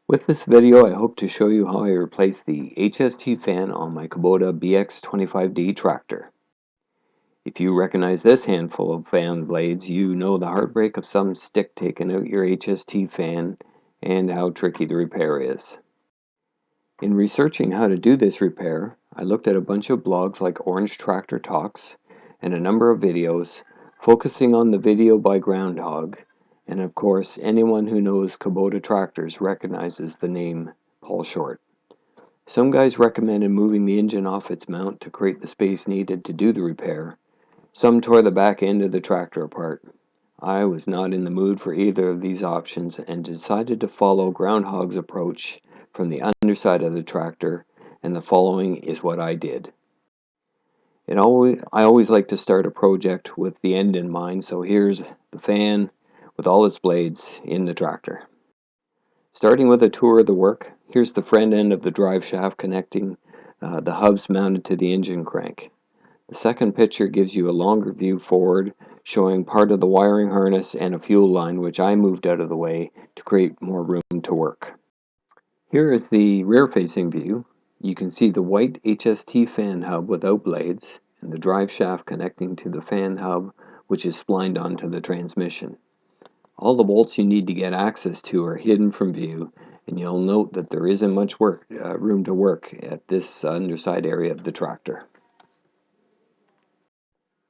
With this video, I hope to show you how I replaced the HST fan on my Kubota BX25D tractor. If you recognize this handful of fan blades, you know the heartbreak of some stick taking out your HST fan and how tricky the repair is. In researching how to do this repair, I looked at a bunch of blogs like Orange Tractor Talks and a number of videos focusing on the video by Groundhog, and of course anyone who knows Kubota tractors recognizes the name Paul Short. Some guys recommended moving the engine off its mount to create the space needed to do the repair. Some tore the back end of the tractor apart. I was not in the mood for either of these options and decided to follow Groundhog's approach from the underside of the tractor, and the following is what I did. I always like to start a project with the end in mind, so here's the fan with all its blades in the tractor. Starting with a tour of the work, here's the front end of the drive shaft connecting the hubs mounted to the engine crank. The second picture gives you a longer view forward, showing part of the wiring harness and a fuel line which I moved out of the way to create more room to work. Here is the rear-facing view. You can see the white HST fan hub without blades and the drive shaft connecting to the fan hub, which is splined onto the transmission. All the bolts you need to get access to are hidden from view, and you'll note that there isn't much room to work at this underside area of the tractor.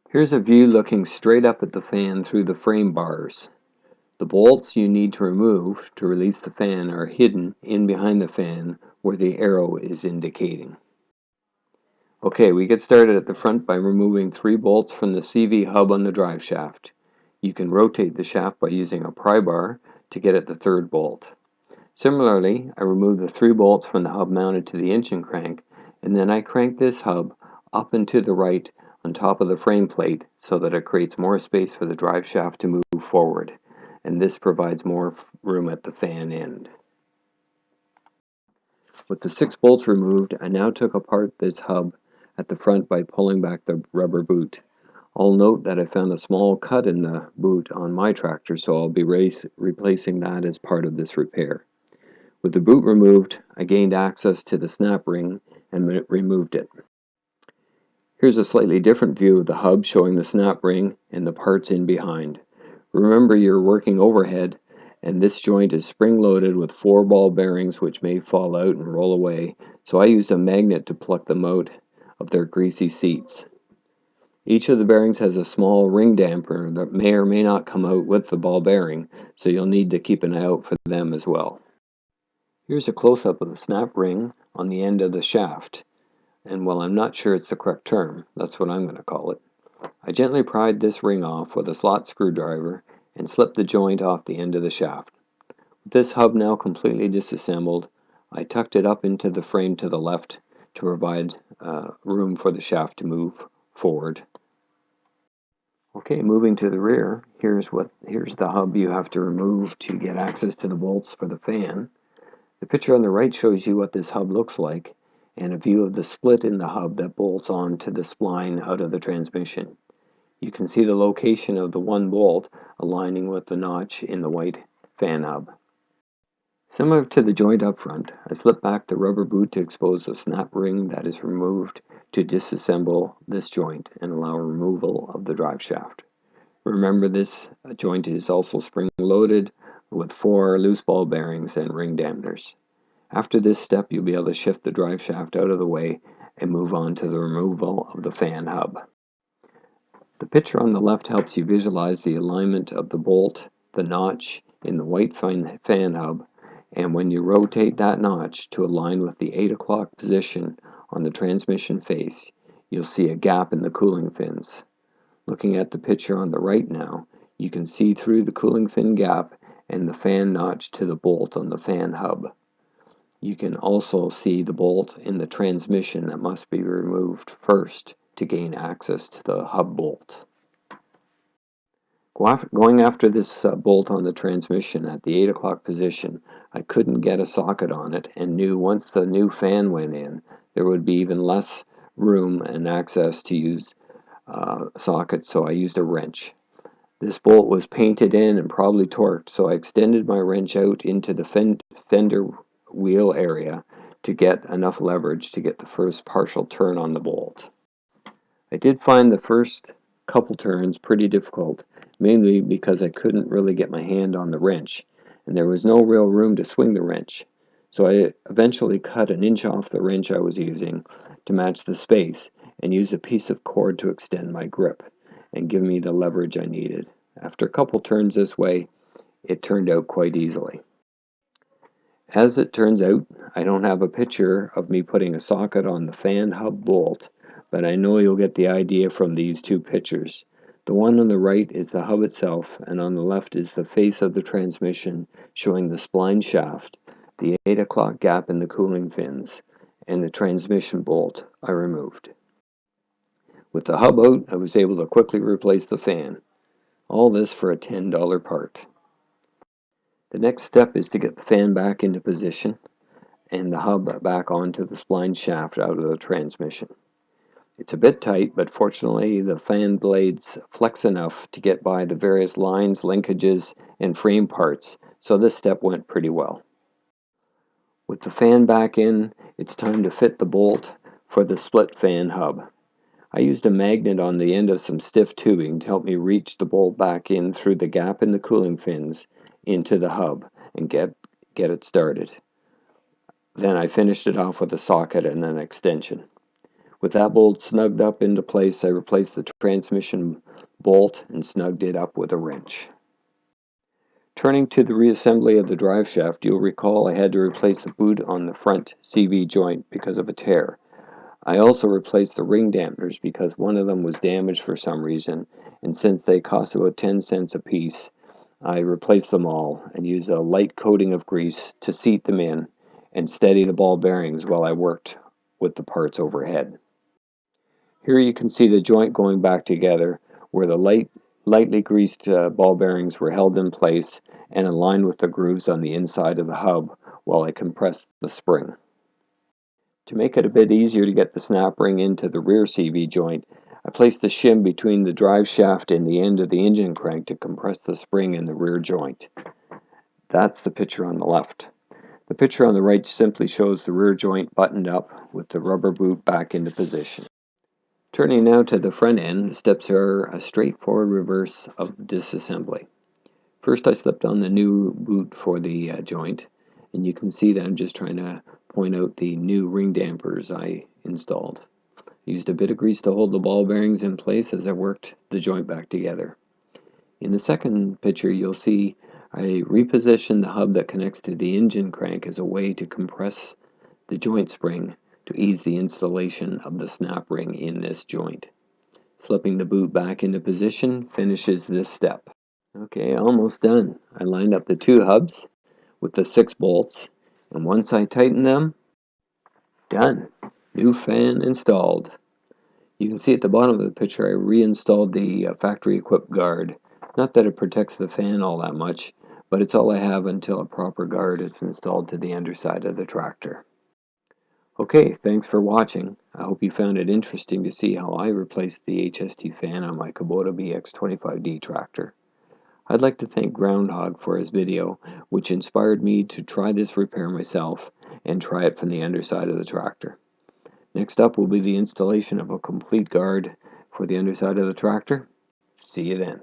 Here's a view looking straight up at the fan through the frame bars. The bolts you need to remove to release the fan are hidden in behind the fan where the arrow is indicating. Okay, we get started at the front by removing 3 bolts from the CV hub on the drive shaft. You can rotate the shaft by using a pry bar to get at the 3rd bolt. Similarly, I removed the 3 bolts from the hub mounted to the engine crank, and then I crank this hub up and to the right on top of the frame plate so that it creates more space for the drive shaft to move forward, and this provides more room at the fan end. With the 6 bolts removed, I now took apart this hub at the front by pulling back the rubber boot. I'll note that I found a small cut in the boot on my tractor, so I'll be replacing that as part of this repair. With the boot removed, I gained access to the snap ring and removed it. Here's a slightly different view of the hub showing the snap ring and the parts in behind. Remember, you're working overhead, and this joint is spring-loaded with 4 ball bearings which may fall out and roll away, so I used a magnet to pluck them out of their greasy seats. Each of the bearings has a small ring damper that may or may not come out with the ball bearing, so you'll need to keep an eye out for them as well. Here's a close-up of the snap ring on the end of the shaft, and while I'm not sure it's the correct term, that's what I'm going to call it. I gently pried this ring off with a slot screwdriver and slipped the joint off the end of the shaft. With this hub now completely disassembled, I tucked it up into the frame to the left to provide room for the shaft to move forward. Okay, moving to the rear, here's the hub you have to remove to get access to the bolts for the fan. The picture on the right shows you what this hub looks like, and a view of the split in the hub that bolts on to the spline out of the transmission. You can see the location of the 1 bolt aligning with the notch in the white fan hub. Similar to the joint up front, I slip back the rubber boot to expose the snap ring that is removed to disassemble this joint and allow removal of the drive shaft. Remember, this joint is also spring-loaded with 4 loose ball bearings and ring dampeners. After this step, you'll be able to shift the drive shaft out of the way and move on to the removal of the fan hub. The picture on the left helps you visualize the alignment of the bolt, the notch in the white fan hub, and when you rotate that notch to align with the 8 o'clock position on the transmission face, you'll see a gap in the cooling fins. Looking at the picture on the right now, you can see through the cooling fin gap and the fan notch to the bolt on the fan hub. You can also see the bolt in the transmission that must be removed first to gain access to the hub bolt. Going after this bolt on the transmission at the 8 o'clock position, I couldn't get a socket on it and knew once the new fan went in, there would be even less room and access to use sockets, so I used a wrench. This bolt was painted in and probably torqued, so I extended my wrench out into the fender wheel area to get enough leverage to get the first partial turn on the bolt. I did find the first couple turns pretty difficult, mainly because I couldn't really get my hand on the wrench, and there was no real room to swing the wrench. So I eventually cut an inch off the wrench I was using to match the space and used a piece of cord to extend my grip and give me the leverage I needed. After a couple turns this way, it turned out quite easily. As it turns out, I don't have a picture of me putting a socket on the fan hub bolt, but I know you'll get the idea from these two pictures. The one on the right is the hub itself, and on the left is the face of the transmission showing the spline shaft, the 8 o'clock gap in the cooling fins, and the transmission bolt I removed. With the hub out, I was able to quickly replace the fan. All this for a $10 part. The next step is to get the fan back into position and the hub back onto the spline shaft out of the transmission. It's a bit tight, but fortunately the fan blades flex enough to get by the various lines, linkages, and frame parts, so this step went pretty well. With the fan back in, it's time to fit the bolt for the split fan hub. I used a magnet on the end of some stiff tubing to help me reach the bolt back in through the gap in the cooling fins into the hub and get it started. Then I finished it off with a socket and an extension. With that bolt snugged up into place, I replaced the transmission bolt and snugged it up with a wrench. Turning to the reassembly of the drive shaft, you'll recall I had to replace the boot on the front CV joint because of a tear. I also replaced the ring dampeners because one of them was damaged for some reason, and since they cost about 10 cents a piece, I replaced them all and used a light coating of grease to seat them in and steady the ball bearings while I worked with the parts overhead. Here you can see the joint going back together where the lightly greased ball bearings were held in place and aligned with the grooves on the inside of the hub while I compressed the spring. To make it a bit easier to get the snap ring into the rear CV joint, I placed the shim between the drive shaft and the end of the engine crank to compress the spring in the rear joint. That's the picture on the left. The picture on the right simply shows the rear joint buttoned up with the rubber boot back into position. Turning now to the front end, the steps are a straightforward reverse of disassembly. First I slipped on the new boot for the joint, and you can see that I'm just trying to point out the new ring dampers I installed. I used a bit of grease to hold the ball bearings in place as I worked the joint back together. In the second picture you'll see I repositioned the hub that connects to the engine crank as a way to compress the joint spring to ease the installation of the snap ring in this joint. Flipping the boot back into position finishes this step. Okay, almost done. I lined up the two hubs with the 6 bolts, and once I tighten them, done. New fan installed. You can see at the bottom of the picture I reinstalled the factory equipped guard. Not that it protects the fan all that much, but it's all I have until a proper guard is installed to the underside of the tractor. Okay, thanks for watching. I hope you found it interesting to see how I replaced the HST fan on my Kubota BX25D tractor. I'd like to thank Groundhog for his video, which inspired me to try this repair myself and try it from the underside of the tractor. Next up will be the installation of a complete guard for the underside of the tractor. See you then.